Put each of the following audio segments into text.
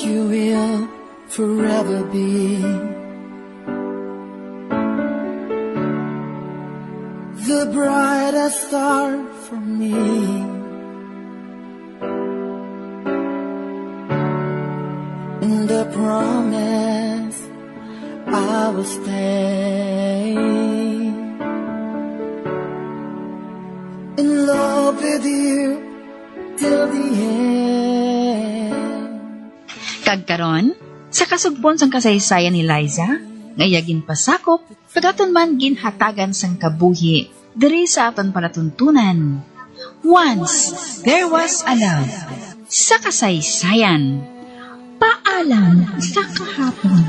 you will forever be the brightest star for me. And the promise I will stay in love with you till the end. Kagkaron, sa kasugbon sang kasaysayan ni Liza, ngayagin pasakop, kagaton man ginhatagan sang kabuhi, diri sa aton palatuntunan. Once, there was a love. Sa kasaysayan. Paalam sa kahapon.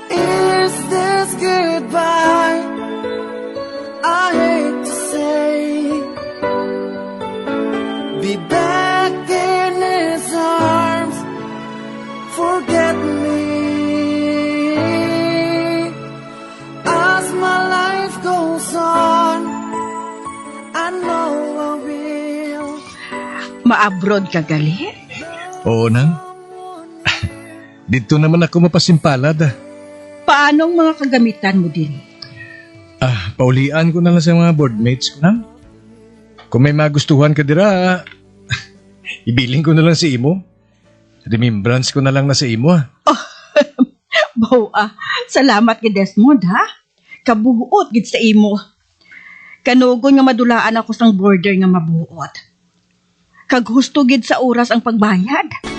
Is this goodbye? I hate to say, be back in his arms, forget me. As my life goes on, I know I will. Maabroad ka gali? Oo nang. Dito naman ako mapasimpalad. Paanong mga kagamitan mo din? Paulian ko na lang sa mga boardmates ko nang. Kung may magustuhan ka dira, ibiling ko na lang si imo. Remembrance ko na lang na sa imo. Salamat gid Desmond ha. Kabuot gid sa imo. Kanugon nga madulaan ako sang border nga mabuot. Kag husto gid sa oras ang pagbayad.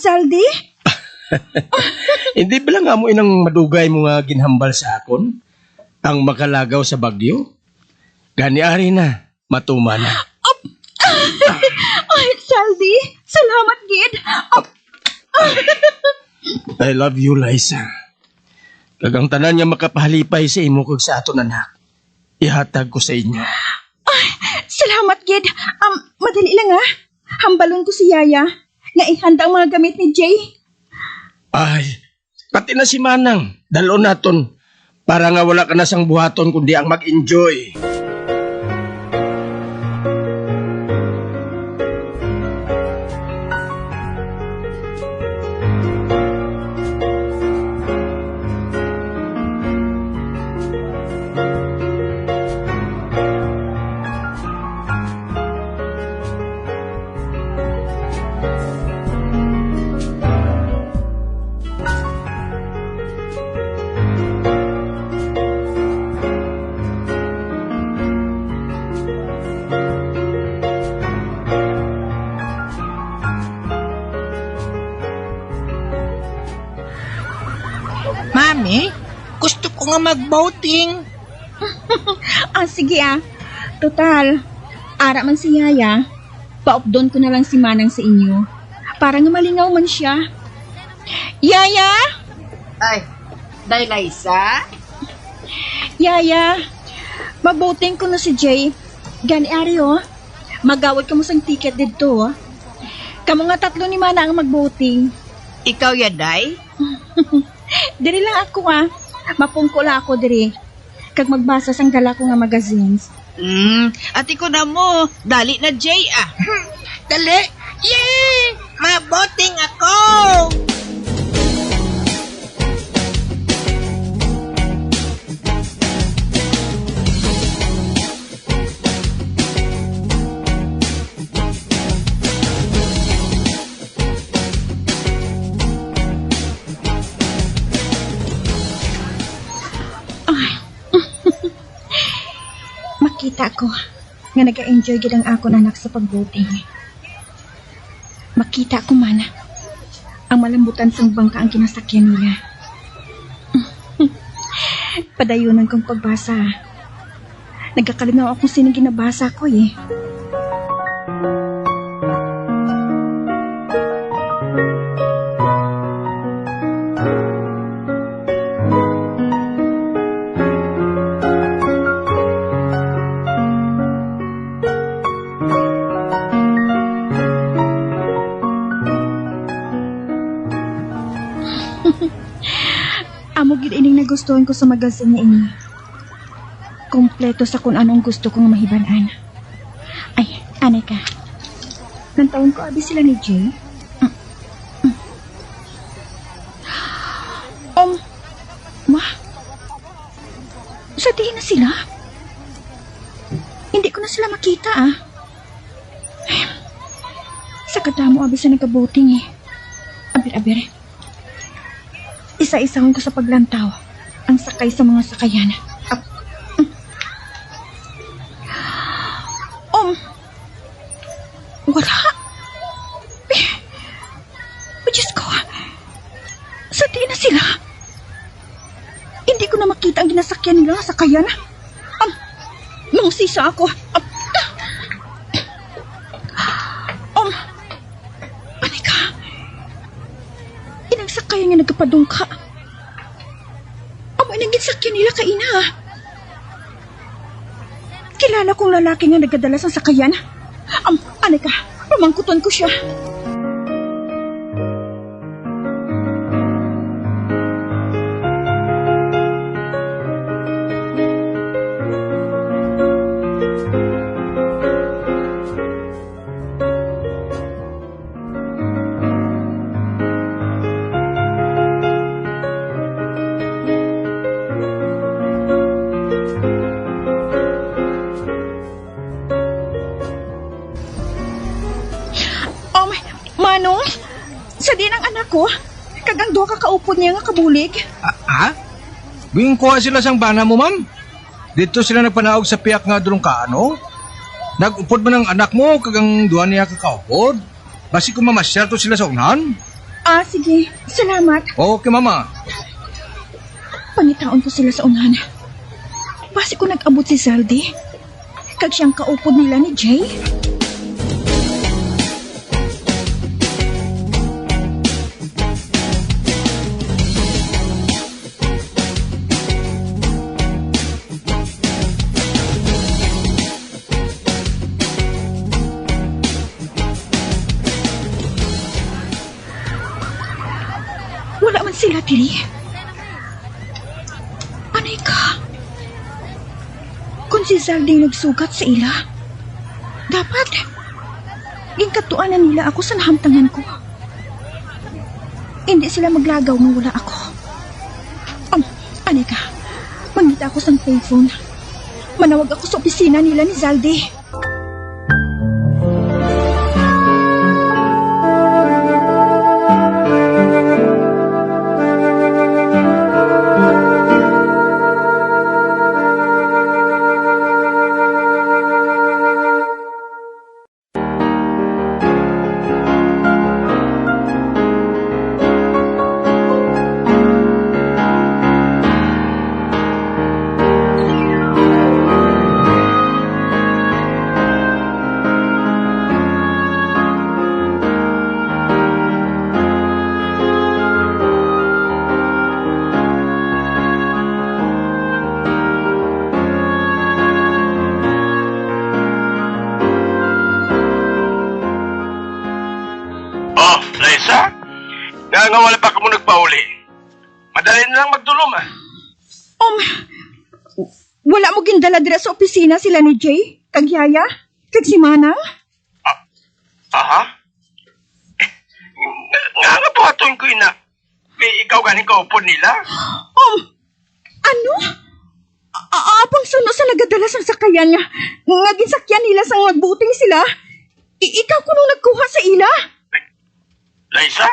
Saldi? Hindi ba lang amo inang madugay mo nga ginhambal sa akon? Ang makalagaw sa bagyo? Gani-ari na, matuma na. Ay, Saldi, salamat gid. I love you, Liza. Kagang tanan nga makapahalipay sa imo kag sa aton anak. Ihatag ko sa inyo. Ay, salamat gid. Madali lang ha. Hambalon ko si Yaya. Nga ihanda ang mga gamit ni Jay. Ay, pati na si Manang. Dalo naton. Para nga wala ka na sang buhaton kundi ang mag-enjoy. Mami, gusto ko nga mag-boating. Sige Total, ara man si Yaya. Paupdon ko na lang si Manang sa inyo. Para nga malingaw man siya. Yaya! Ay, dahil Liza? Yaya, mag-boating ko na si Jay. Gani ari magawad ka mo sang ticket dito Kamu nga tatlo ni Mana ang mag-boating. Ikaw yaday? Diri lang ako mapungkola ako diri. Kag magbasa sang dala ko nga magazines. Ati ko na mo, dali na Jay Dali! Yay! Maboting ako! Makita ko nga nag-enjoy gid ang akon anak sa pag-boating. Makita ko man ang malambutan sang bangka ang kinasakyan nila. Padayunan kong pagbasa. Nagkakalinaw ako sinong ginabasa ko eh. Amo gid ining nagustuhan ko sa magazine ni ini. Kompleto sa kung anong gusto kong mahibalaan. Ay, anay ka. Nantawon ko abi sila ni Jay. Ma? Sa diin na sila? Hindi ko na sila makita Sa kadamo abi sa nagabuting Aber. Isa-isahon ko sa paglantaw ang sakay sa mga sakayan. Wala. Diyos ko. Sa di na sila. Hindi ko na makita ang ginasakyan nila sa sakayan. Mangusisa ako. Anay ka. Inang sakayan nga nagkapadungka. Amo inang ginasakyan nila kaina. Kilala kong lalaki nga nagkadala sa sakayan. Anay ka, pamangkutan ko siya. Manong, sa din ang anak ko, kagang doha ka kaupod niya nga kabulig. Bingin kuha sila sang bana mo, ma'am. Dito sila nagpanaog sa piyak nga dulong kaano. Nag-upod man ang anak mo, kagang duha niya kakaupod. Basi kung mamasyar to sila sa unahan. Sige. Salamat. Okay, mama. Pangitaon ko sila sa unahan. Basi ko nag-abot si Zaldi. Kag siyang kaupod nila ni Jay. Wala man sila diri. Anay ka. Kung si Zaldi nagsugat sa ila, dapat gingkatuanan nila ako sa nahamtangan ko. Hindi sila maglagaw nang wala ako. Anay ka. Mangita ako sa payphone. Manawag ako sa opisina nila ni Zaldi. Nga wala pa ka mo nagpauli. Madali na lang magdulom Wala mo gindala dira sa opisina sila ni Jay, kag Yaya, kag si Manang? Nga buhaton ko ina. Ikaw ganing kaupod nila. Ano? Apang suno sa nagadala sa sakayan nga ginsakyan nila sa magbuting sila. Ikaw kuno nagkuha sa ila? Liza?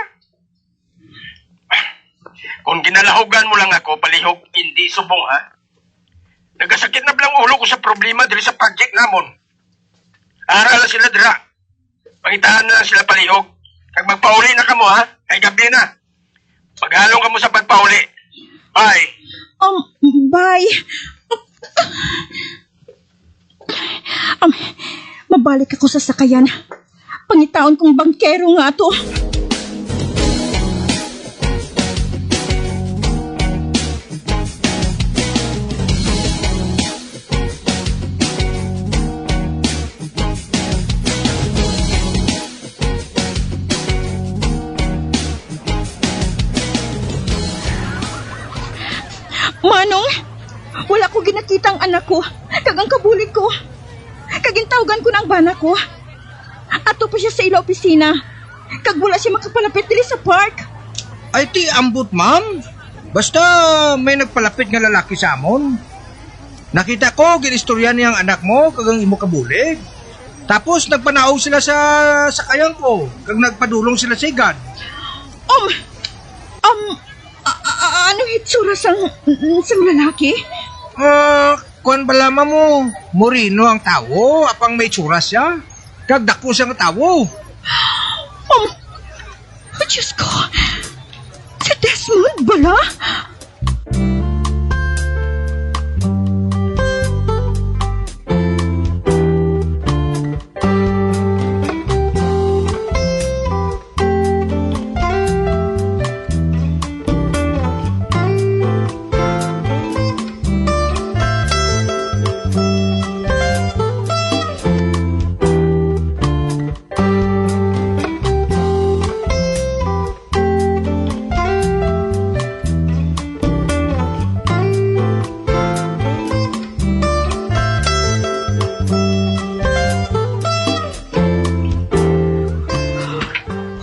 Kung ginalahugan mo lang ako, palihog, hindi subong Nagasakit na blang ulo ko sa problema diri sa project namon. Aral sila dira. Pangitaan na lang sila palihog. Kag magpauli na ka mo, ha? Kay gabi na. Paghalong ka mo sa pagpauli. Bye. Bye. Mabalik ako sa sakayan. Pangitaon kong bangkero nga to. Manong, wala ko ginakita ang anak ko. Kagang kabulig ko. Kagintawgan ko ng bana ko. Ato pa siya sa ila opisina. Kag wala siya makapalapit dili sa park. Ay ti ambot ma'am. Basta may nagpalapit nga lalaki sa amon. Nakita ko ginistorya niyang anak mo kagang imo kabulig. Tapos nagpanaog sila sa sakayan ko. Kag nagpadulong sila sa igad. Ano hitsura sang lalaki? Kuan balama mo, Moreno ang tawo, apang may tsura siya. Kag dako siya nga tawo. Diyos ko, si Desmond bala?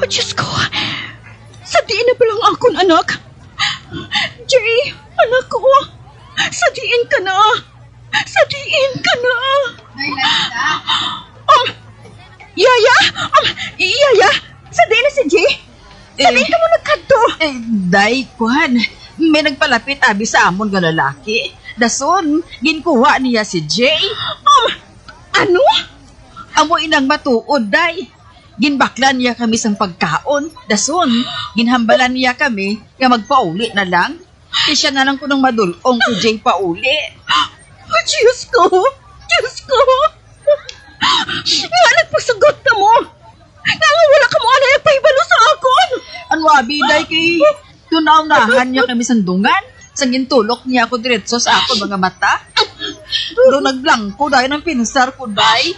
Diyos ko, sadiin na palang akon anak. Jay, anak ko, sadiin ka na. Sadiin ka na. Yaya, Yaya, sadiin na si Jay. Sadiin ka mo nagkanto. Day, Kwan. May nagpalapit abi sa amon nga lalaki. Dason, ginkuha niya si Jay. Ano? Amo inang matuod, Day. Ginbaklan niya kami sang pagkaon. Dason, ginhambalan niya kami nga magpauli na lang. Siya na lang ko ng madulong ko Jay pauli. Diyos ko! Diyos ko! Nga nagpasagot ka mo! Nga wala ka mo anay pahibalo sa akon! Ano abi, Day, kay tunaunahan niya kami sang dungan. Sang gintulok niya ako diretso sa ako mga mata. Doon nagblangko dahil ng pinsar ko, Day.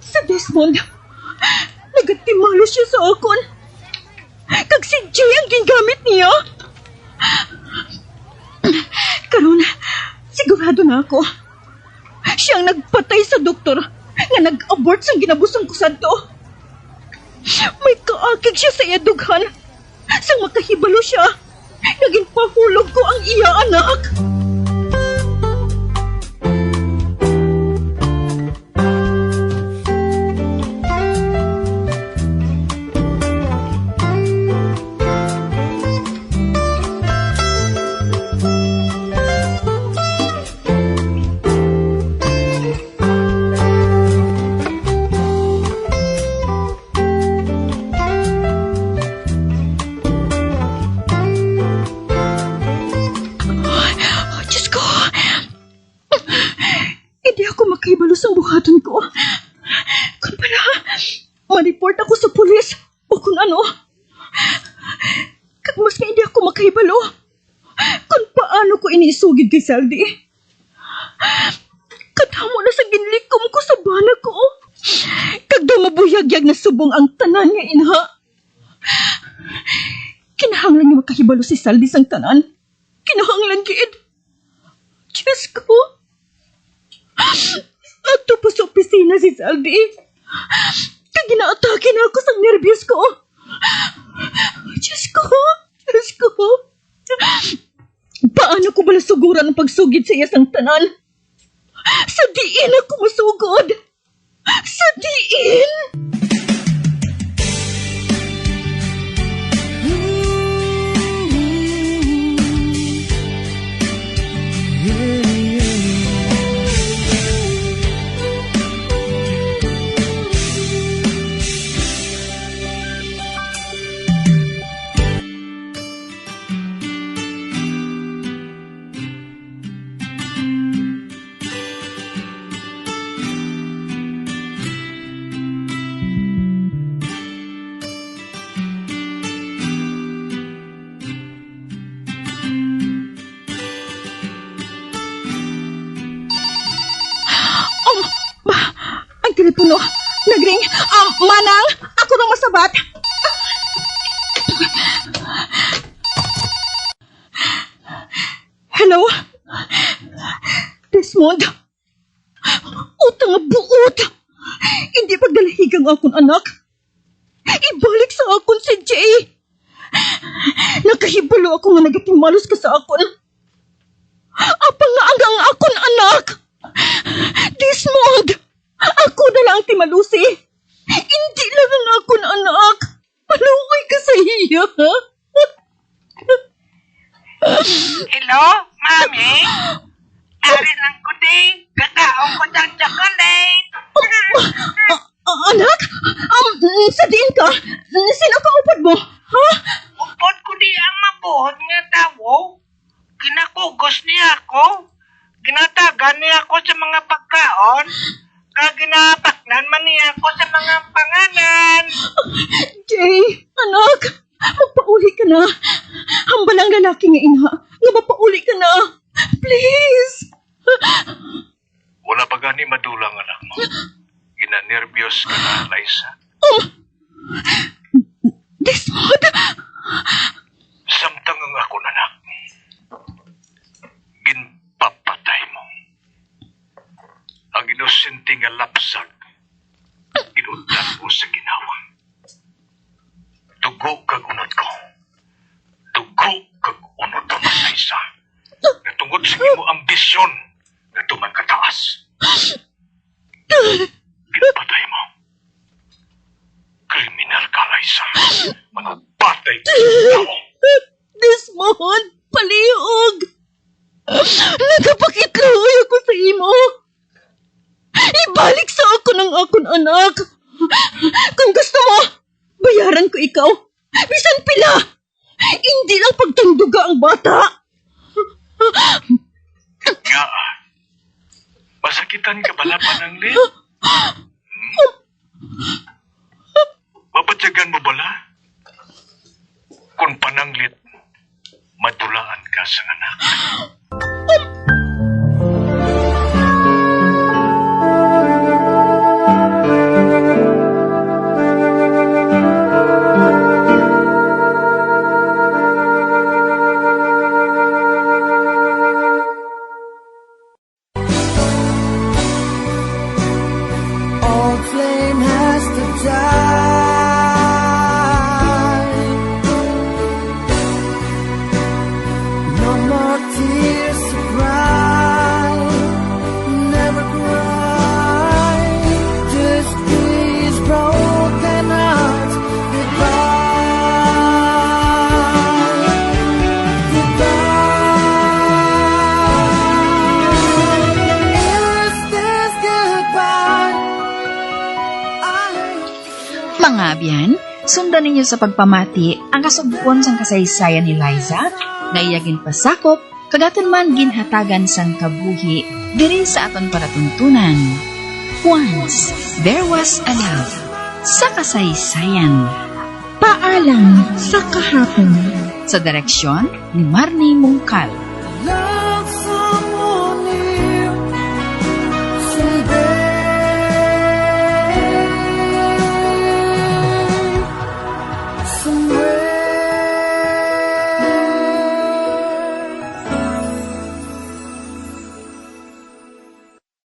Sa Desmond, nagatimalo siya sa akon. Kag si Jay ang gingamit niya. Karon, sigurado na ako. Siyang nagpatay sa doktor nga nag-abort sang ginabusong ko sadto. May kaakig siya sa iyadughan. Sang makahibalo siya, naging pahulog ko ang iya anak. Hindi ako makahibalo sa buhaton ko. Kung para, ma-report ako sa pulis o kung ano. Kag mas nga hindi ako makahibalo kung paano ko inisugid kay Saldi. Kadamo na sa ginlikom ko sa bana ko. Kag daw mabuyagyag na subong ang tanan nga inha. Kinahanglan niya makahibalo si Saldi sang tanan. Kinahanglan gid. Diyos ko. Ato pa sa opisina si Saldi. Kag ginaatake na ako sa nervyos ko. Diyos ko. Diyos ko. Paano ko bala suguran ang pagsugid sa iyas ang tanan? Sa diin ako masugod. Sa diin. telepono. Nagring. Manang, ako nang masabat. Hello? Desmond? Utang nga buot. Hindi pagdalahigang akong anak. Ibalik sa akon si Jay. Nakahibalo ako nga nagatimalos ka sa akon. Apa nga ang akon anak? Desmond! Ako na lang timalusi. Hindi lang ang akon anak. Maluoy ka sa iya, ha? Hello, Mami? Ari lang ko din. Kakaon ko ng chocolate. Anak? Sadiin ka? Sino ka upad mo? Ha? Upod ko di ang mabuhod nga tawo. Kinakugos niya ako. Ginatagan niya ako sa mga pagkaon. Kaginapaknan man niya ako sa mga panganan. Jay, anak, magpauli ka na. Hambalang lalaki nga ina, nga mapauli ka na. Please. Wala pa gani madulang anak mo. Ginanervyos ka na, Liza. Desmond. Samtang ang ako anak. Ginpapatay mo. Ang inosente nga lapsag. Ginutan mo sa ginawa. Tugo kag unod ko. Tugo kag unod ko na Liza. Natungod sa imo ambisyon na tumagkataas. Ginpatay mo. Kriminal ka, Liza. Mga patay ka sa tao. Desmond, palihog. Nagapakitluoy ako sa imo. Ibalik sa ako ng akon anak. Kung gusto mo, bayaran ko ikaw. Bisan pila. Hindi lang pagtunduga ang bata. Nga, masakitan ka bala pananglit? Mapatyagan mo bala? Kung pananglit, madulaan ka sa anak. All flame has to die. No more tears to cry. Never cry. Just these broken hearts. Goodbye. Goodbye. Is this goodbye? Mga abyan, sundan ninyo sa pagpamati ang kasugpon sang kasaysayan ni Liza, na iyagin pasakop, kagatan man ginhatagan sang kabuhi, diri sa aton paratuntunan. Once, there was a love sa kasaysayan. Paalam sa kahapon. Sa direksyon ni Marnie Mungkal. Love